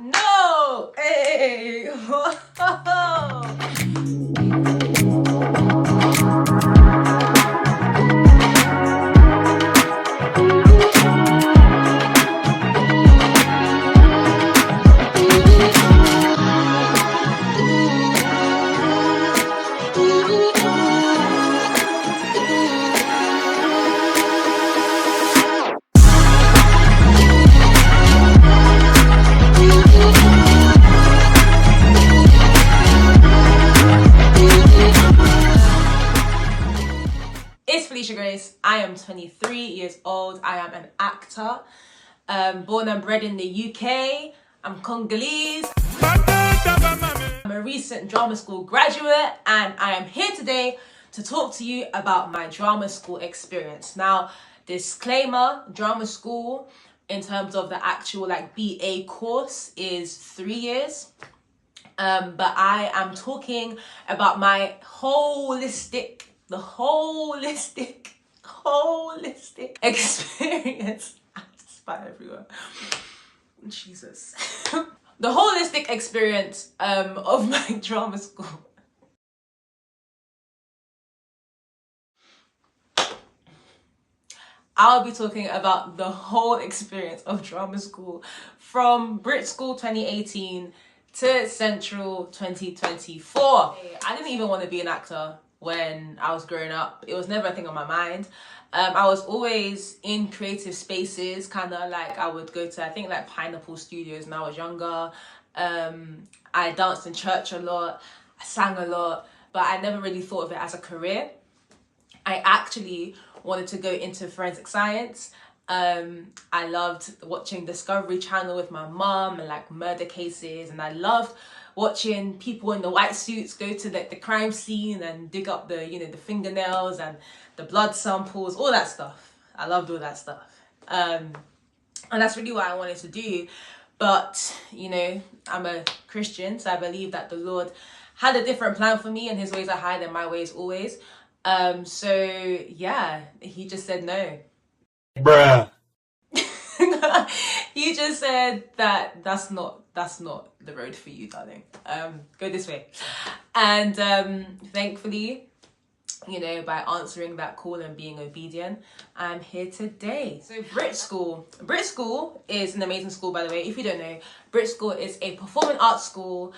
No! Hey! It's Felisha Grace. I am 23 years old. I am an actor, born and bred in the UK. I'm Congolese. I'm a recent drama school graduate, and I am here today to talk to you about my drama school experience. Now, disclaimer, drama school in terms of the actual BA course is 3 years. But I am talking about my holistic experience. I spat everywhere. Jesus. The holistic experience of my drama school. I'll be talking about the whole experience of drama school from Brit School 2018 to Central 2024. I didn't even want to be an actor when I was growing up. It was never a thing on my mind. I was always in creative spaces, kind of like I would go to, I think Pineapple Studios when I was younger. I danced in church a lot, I sang a lot, but I never really thought of it as a career. I actually wanted to go into forensic science. I loved watching Discovery Channel with my mom and murder cases, and I loved watching people in the white suits go to the crime scene and dig up the the fingernails and the blood samples, all that stuff. I loved all that stuff, and that's really what I wanted to do. But I'm a Christian, so I believe that the Lord had a different plan for me, and His ways are higher than my ways always. So yeah, He just said no. Bruh. He just said that that's not the road for you, darling. Go this way. And thankfully, by answering that call and being obedient, I'm here today. So Brit School is an amazing school, by the way. If you don't know, Brit School is a performing arts school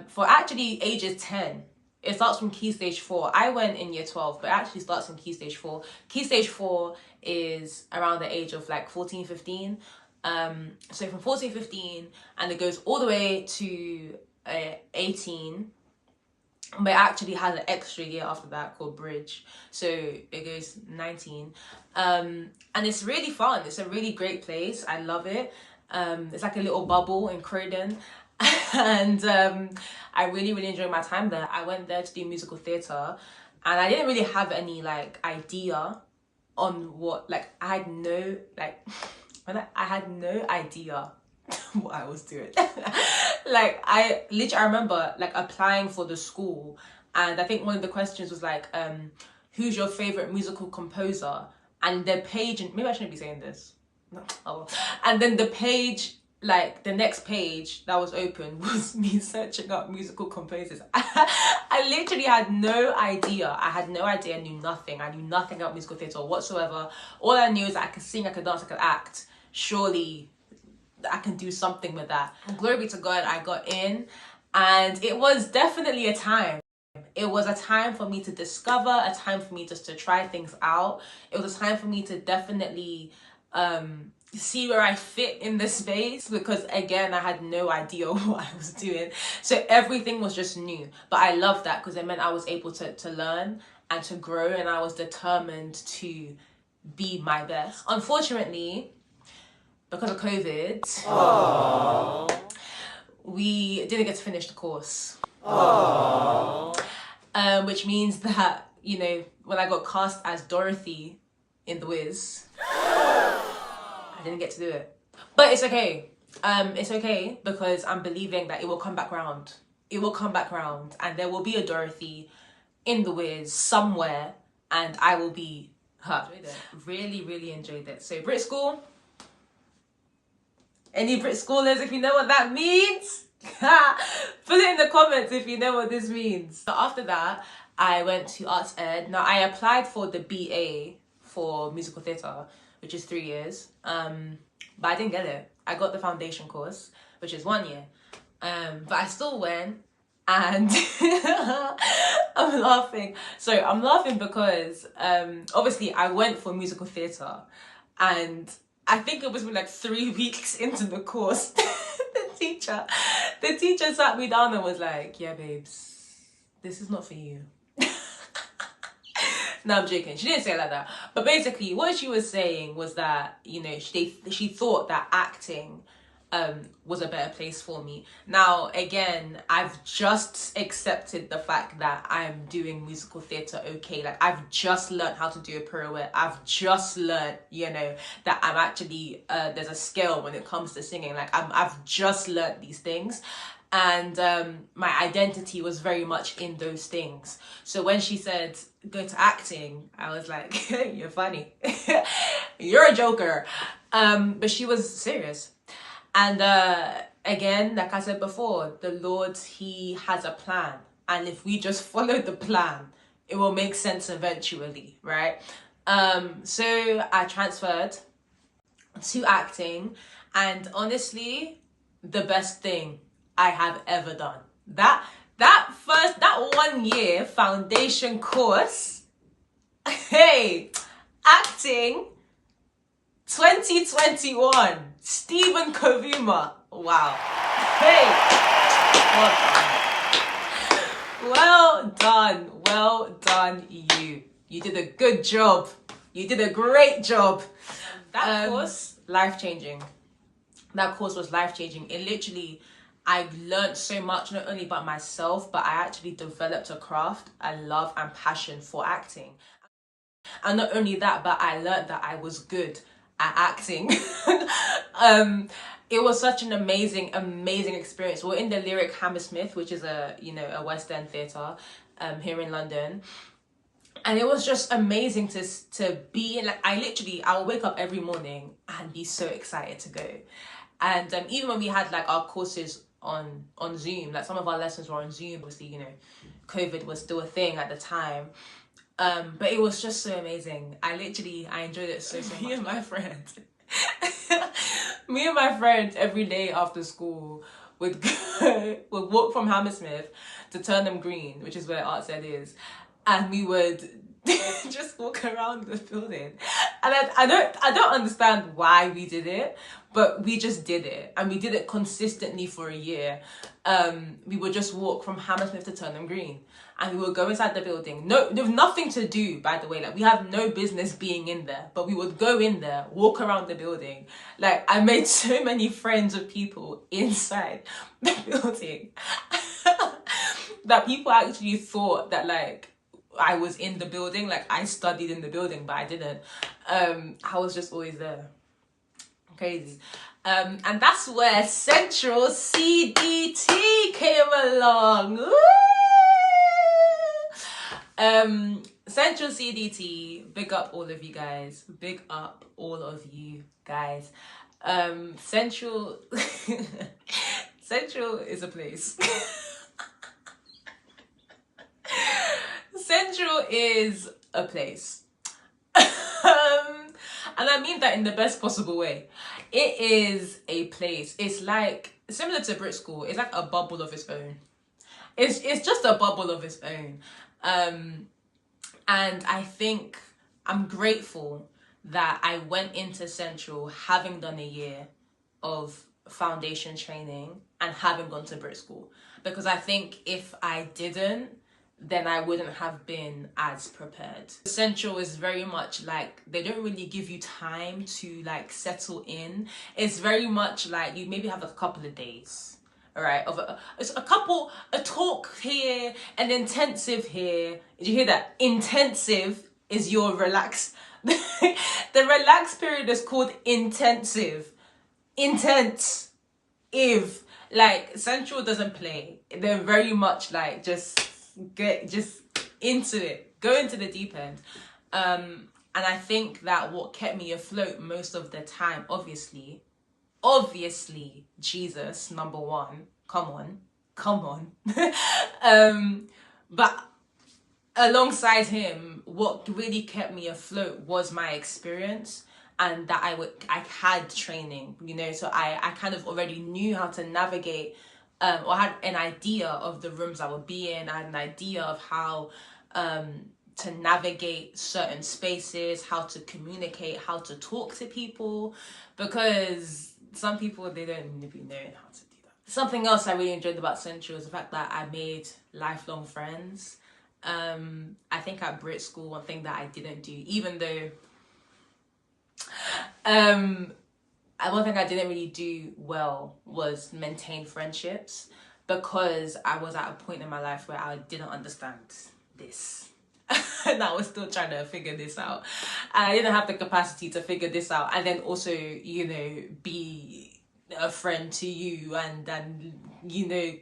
for actually ages 10. It starts from Key Stage 4. I went in year 12, but it actually starts in Key Stage 4. Key Stage 4 is around the age of 14, 15. So from 14, 15, and it goes all the way to 18. But it actually has an extra year after that called Bridge. So it goes 19. And it's really fun. It's a really great place. I love it. It's like a little bubble in Croydon. And I really, really enjoyed my time there. I went there to do musical theatre, and I didn't really have any idea on what I had no I had no idea what I was doing. I remember applying for the school, and I think one of the questions was who's your favorite musical composer? And the page, and maybe I shouldn't be saying this. No. Oh well. And then the page, the next page that was open was me searching up musical composers. I literally had no idea. I knew nothing. I knew nothing about musical theatre whatsoever. All I knew is that I could sing, I could dance, I could act. Surely I can do something with that. Glory be to God, I got in, and it was definitely a time. It was a time for me to discover, a time for me just to try things out. It was a time for me to definitely see where I fit in this space, because again, I had no idea what I was doing. So everything was just new. But I loved that because it meant I was able to learn and to grow, and I was determined to be my best. Unfortunately, because of COVID, we didn't get to finish the course. Which means that, when I got cast as Dorothy in The Wiz, I didn't get to do it. But it's okay. It's okay, because I'm believing that it will come back round. It will come back round, and there will be a Dorothy in The Wiz somewhere, and I will be her. Really, really enjoyed it. So Brit School, Any Brit schoolers, if you know what that means, put it in the comments if you know what this means. So after that, I went to Arts Ed. Now, I applied for the BA for musical theatre, which is 3 years, but I didn't get it. I got the foundation course, which is 1 year, but I still went. And I'm laughing. So I'm laughing because obviously I went for musical theatre, and I think it was like 3 weeks into the course, the teacher sat me down and was like, "Yeah, babes, this is not for you." No, I'm joking. She didn't say it like that. But basically, what she was saying was that, you know, she thought that acting was a better place for me. Now, again, I've just accepted the fact that I'm doing musical theatre okay. Like, I've just learned how to do a pirouette. I've just learned, you know, that I'm actually, there's a scale when it comes to singing. Like, I've just learned these things. And my identity was very much in those things. So when she said, go to acting, I was like, you're funny. You're a joker. But she was serious. And again, like I said before, the Lord, he has a plan. And if we just follow the plan, it will make sense eventually, right? So I transferred to acting. And honestly, the best thing I have ever done. That 1 year foundation course, hey, acting 2021, Stephen Kovuma. Wow. Hey, well done. Well done, you. You did a good job. You did a great job. That course, life-changing. That course was life-changing. It literally, I learned so much, not only about myself, but I actually developed a craft, a love and passion for acting. And not only that, but I learned that I was good at acting. It was such an amazing experience. We're in the Lyric Hammersmith, which is a West End theatre here in London. And it was just amazing to be in. Like, I'll wake up every morning and be so excited to go. And even when we had like our courses on Zoom, like some of our lessons were on Zoom, obviously, you know, COVID was still a thing at the time. But it was just so amazing. I enjoyed it so much. Me and my friend every day after school would walk from Hammersmith to Turnham Green, which is where Arts Ed is, and we would just walk around the building. And I don't understand why we did it, but we just did it, and we did it consistently for a year. We would just walk from Hammersmith to Turnham Green, and we would go inside the building. No, there was nothing to do, by the way. Like, we have no business being in there, but we would go in there, walk around the building. Like, I made so many friends with people inside the building that people actually thought that, like, I was in the building, like I studied in the building, but I didn't. I was just always there. Crazy. And that's where Central CDT came along. Woo! Central CDT, big up all of you guys. Big up all of you guys. Central Central is a place. Central is a place. And I mean that in the best possible way. It is a place. It's like, similar to Brit School, it's like a bubble of its own. It's just a bubble of its own. And I think I'm grateful that I went into Central having done a year of foundation training and having gone to Brit School. Because I think if I didn't, then I wouldn't have been as prepared. Central is very much like, they don't really give you time to like settle in. It's very much like you maybe have a couple of days, all right, of a talk here, an intensive here. Did you hear that? Intensive is your relax. The relax period is called intensive. Intense. If like Central doesn't play, they're very much like just into it, go into the deep end. And I think that what kept me afloat most of the time, obviously, obviously Jesus, number one. Come on. But alongside him, what really kept me afloat was my experience, and that I had training, so I kind of already knew how to navigate, or had an idea of the rooms I would be in. I had an idea of how to navigate certain spaces, how to communicate, how to talk to people, because some people, they don't even be knowing how to do that. Something else I really enjoyed about Central is the fact that I made lifelong friends. I think at Brit School, one thing that I didn't do, even though one thing I didn't really do well was maintain friendships, because I was at a point in my life where I didn't understand this. And I was still trying to figure this out. And I didn't have the capacity to figure this out. And then also, be a friend to you and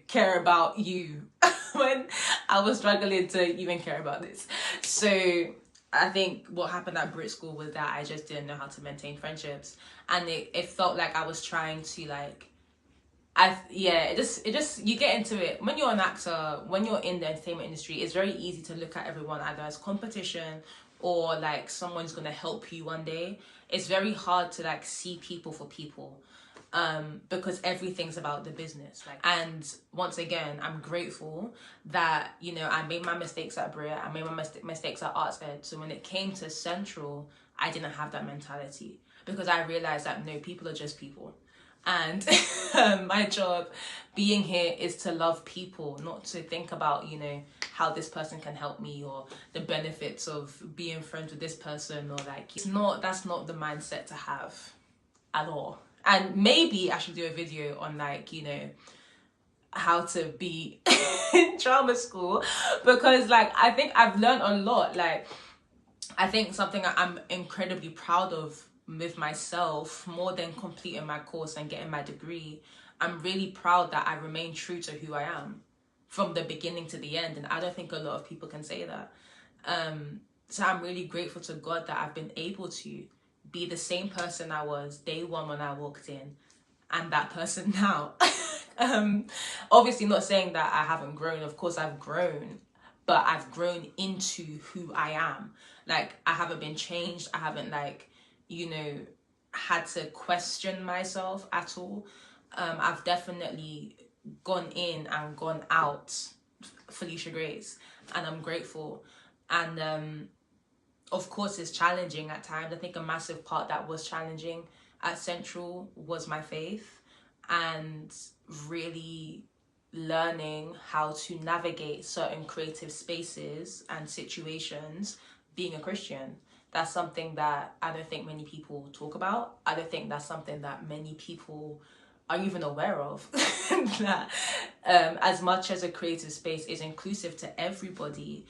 care about you when I was struggling to even care about this. So I think what happened at Brit School was that I just didn't know how to maintain friendships. And it felt like I was trying to it just you get into it when you're an actor, when you're in the entertainment industry. It's very easy to look at everyone either as competition or like someone's gonna help you one day. It's very hard to see people for people, because everything's about the business. And once again, I'm grateful that I made my mistakes at Brit, I made my mistakes at Arts Ed. So when it came to Central, I didn't have that mentality, because I realized that no, people are just people. And my job being here is to love people, not to think about, how this person can help me or the benefits of being friends with this person, or that's not the mindset to have at all. And maybe I should do a video on how to be in drama school, because I think I've learned a lot. I think something I'm incredibly proud of with myself, more than completing my course and getting my degree, I'm really proud that I remain true to who I am from the beginning to the end. And I don't think a lot of people can say that. So I'm really grateful to God that I've been able to be the same person I was day one when I walked in, and that person now. Obviously not saying that I haven't grown. Of course I've grown, but I've grown into who I am. I haven't been changed. I haven't had to question myself at all. I've definitely gone in and gone out Felisha Grace, and I'm grateful. And of course it's challenging at times. I think a massive part that was challenging at Central was my faith, and really learning how to navigate certain creative spaces and situations being a Christian. That's something that I don't think many people talk about. I don't think that's something that many people are even aware of. That as much as a creative space is inclusive to everybody,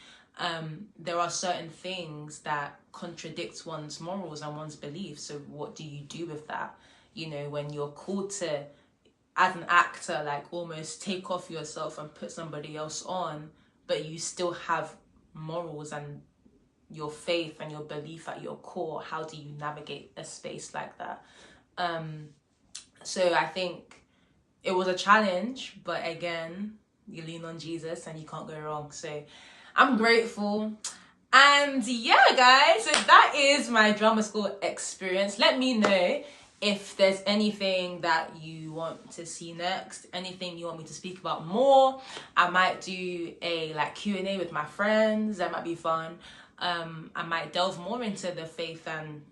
there are certain things that contradict one's morals and one's beliefs. So what do you do with that? When you're called to, as an actor, almost take off yourself and put somebody else on, but you still have morals and your faith and your belief at your core. How do you navigate a space like that? So I think it was a challenge, but again, you lean on Jesus and you can't go wrong. So I'm grateful. And yeah, guys, so that is my drama school experience. Let me know if there's anything that you want to see next, anything you want me to speak about more. I might do a Q&A with my friends. That might be fun. I might delve more into the faith and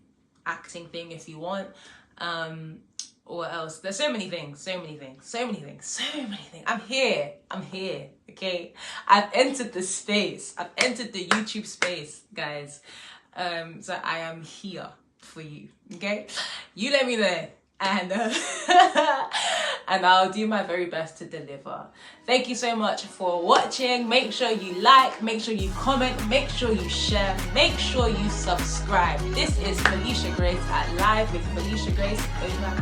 acting thing if you want. Or else, there's so many things. I'm here, okay? I've entered the space. I've entered the YouTube space, guys. So I am here for you, okay? You let me know, and and I'll do my very best to deliver. Thank you so much for watching. Make sure you like, make sure you comment, make sure you share, make sure you subscribe. This is Felisha Grace at Live with Felisha Grace over and